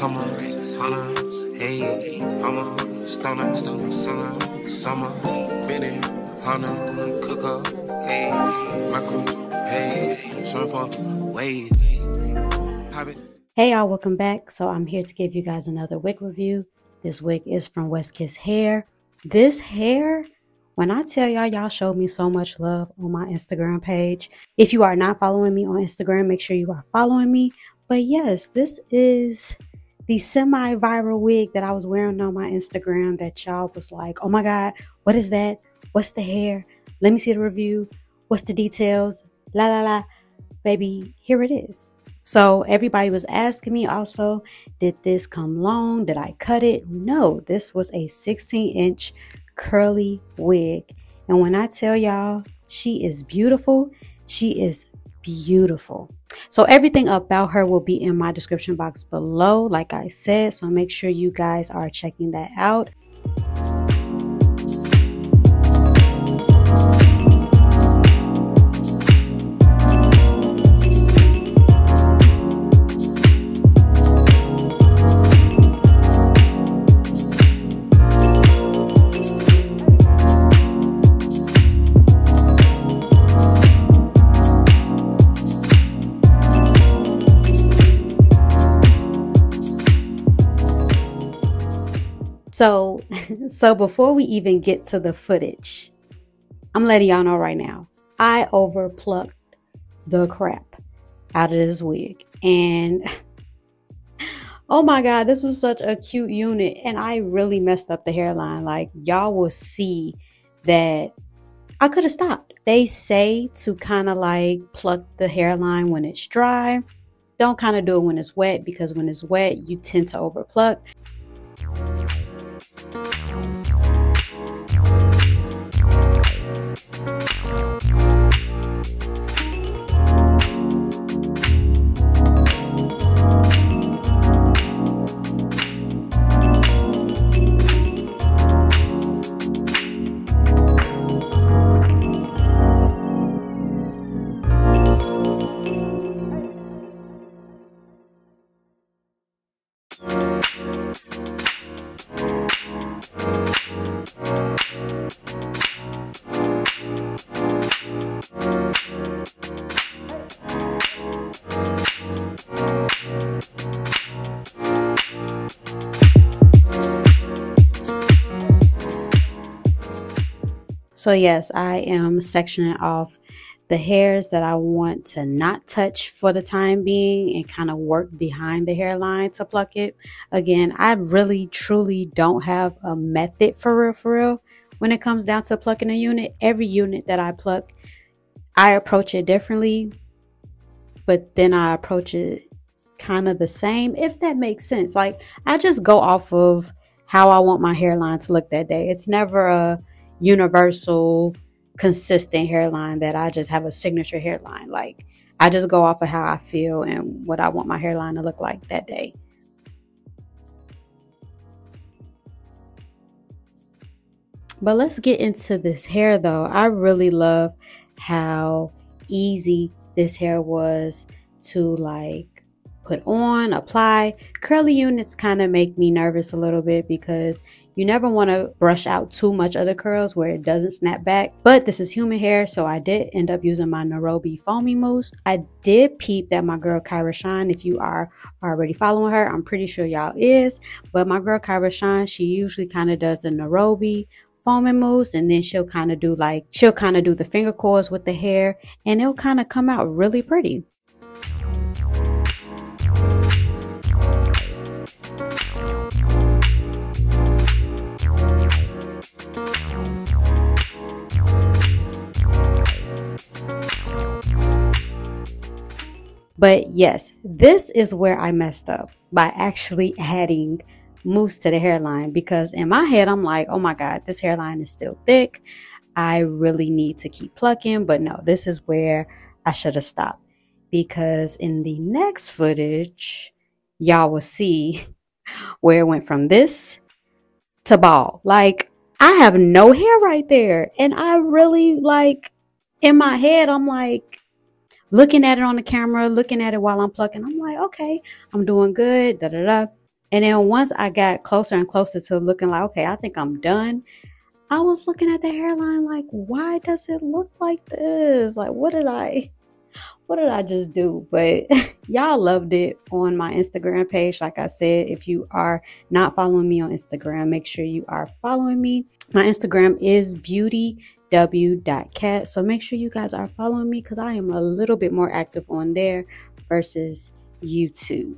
come on, hold on, hey, I'm a stoner, summer, Benny, Hunter, cook up, hey, my crew, hey, surf up, wave, pop it. Hey y'all, welcome back. So I'm here to give you guys another wig review. This wig is from Westkiss Hair. This hair, when I tell y'all showed me so much love on my Instagram page. If you are not following me on Instagram, make sure you are following me. But yes, this is the semi-viral wig that I was wearing on my Instagram that y'all was like, oh my God, what is that? What's the hair? Let me see the review. What's the details? La la la. Baby, here it is. So everybody was asking me also, did this come long? Did I cut it? No, this was a 16-inch curly wig. And when I tell y'all, she is beautiful. She is beautiful. So everything about her will be in my description box below, like I said. So make sure you guys are checking that out. So before we even get to the footage, I'm letting y'all know right now, I overplucked the crap out of this wig. And oh my God, this was such a cute unit. And I really messed up the hairline. Like, y'all will see that I could have stopped. They say to kind of like pluck the hairline when it's dry. Don't kind of do it when it's wet, because when it's wet, you tend to overpluck. So yes, I am sectioning off the hairs that I want to not touch for the time being and kind of work behind the hairline to pluck it. Again, I really truly don't have a method for real when it comes down to plucking a unit. Every unit that I pluck, I approach it differently, but then I approach it kind of the same, if that makes sense. Like, I just go off of how I want my hairline to look that day. It's never a universal, consistent hairline that I just have a signature hairline. Like, I just go off of how I feel and what I want my hairline to look like that day. But let's get into this hair though. I really love how easy this hair was to like put on, apply. Curly units kind of make me nervous a little bit because you never want to brush out too much of the curls where it doesn't snap back. But this is human hair, so I did end up using my Nairobi foamy mousse. I did peep that my girl Kyra Shine, if you are already following her, I'm pretty sure y'all is. But my girl Kyra Shine, she usually kind of does the Nairobi foaming mousse, and then she'll kind of do the finger coils with the hair, and it'll kind of come out really pretty. But yes, this is where I messed up by actually adding mousse to the hairline, because in my head, I'm like, oh my God, this hairline is still thick. I really need to keep plucking. But no, this is where I should have stopped, because in the next footage, y'all will see where it went from this to bald. Like, I have no hair right there. And I really, like, in my head, I'm like, looking at it on the camera, looking at it while I'm plucking. I'm like, okay, I'm doing good, da da da. And then once I got closer and closer to looking like, okay, I think I'm done, I was looking at the hairline like, why does it look like this? Like, what did I just do? But y'all loved it on my Instagram page. Like I said, if you are not following me on Instagram, make sure you are following me. My Instagram is beautyw.cat. So make sure you guys are following me because I am a little bit more active on there versus YouTube.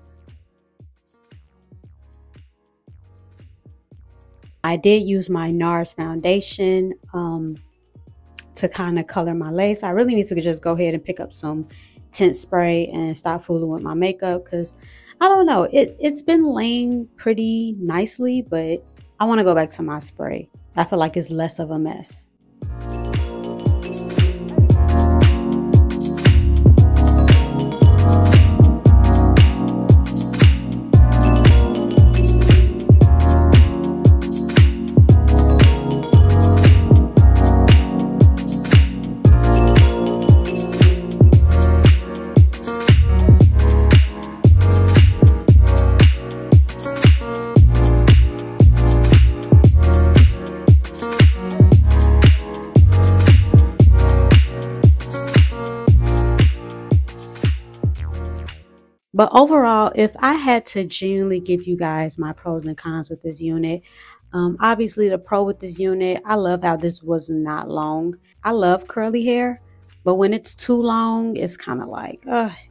I did use my NARS foundation to kind of color my lace. I really need to just go ahead and pick up some tint spray and stop fooling with my makeup because I don't know, it's been laying pretty nicely, but I want to go back to my spray. I feel like it's less of a mess. But overall, if I had to genuinely give you guys my pros and cons with this unit, obviously the pro with this unit, I love how this was not long. I love curly hair, but when it's too long, it's kind of like,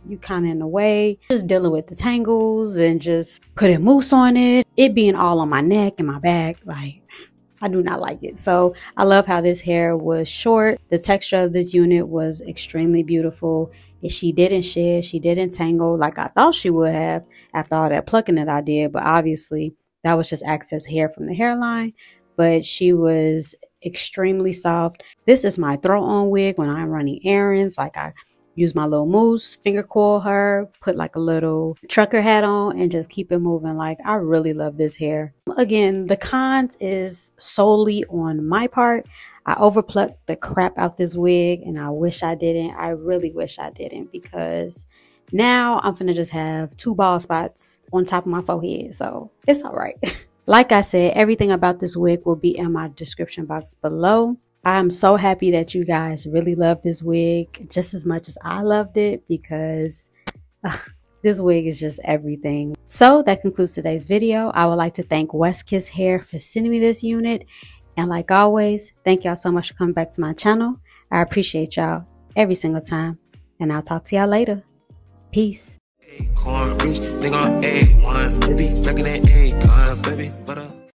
you kind of in the way. Just dealing with the tangles and just putting mousse on it. It being all on my neck and my back, like, I do not like it. So I love how this hair was short. The texture of this unit was extremely beautiful. She didn't shed, she didn't tangle like I thought she would have after all that plucking that I did. But obviously that was just excess hair from the hairline. But she was extremely soft. This is my throw on wig when I'm running errands. Like I use my little mousse, finger coil her, put like a little trucker hat on and just keep it moving. Like I really love this hair. Again, the cons is solely on my part. I overplucked the crap out this wig and I wish I didn't. I really wish I didn't because now I'm finna just have 2 bald spots on top of my forehead. So it's all right. Like I said, everything about this wig will be in my description box below. I'm so happy that you guys really love this wig just as much as I loved it because this wig is just everything. So that concludes today's video. I would like to thank West Kiss Hair for sending me this unit. And like always, thank y'all so much for coming back to my channel. I appreciate y'all every single time. And I'll talk to y'all later. Peace. Corn rich, nigga on A1, baby, back in that A-con, baby.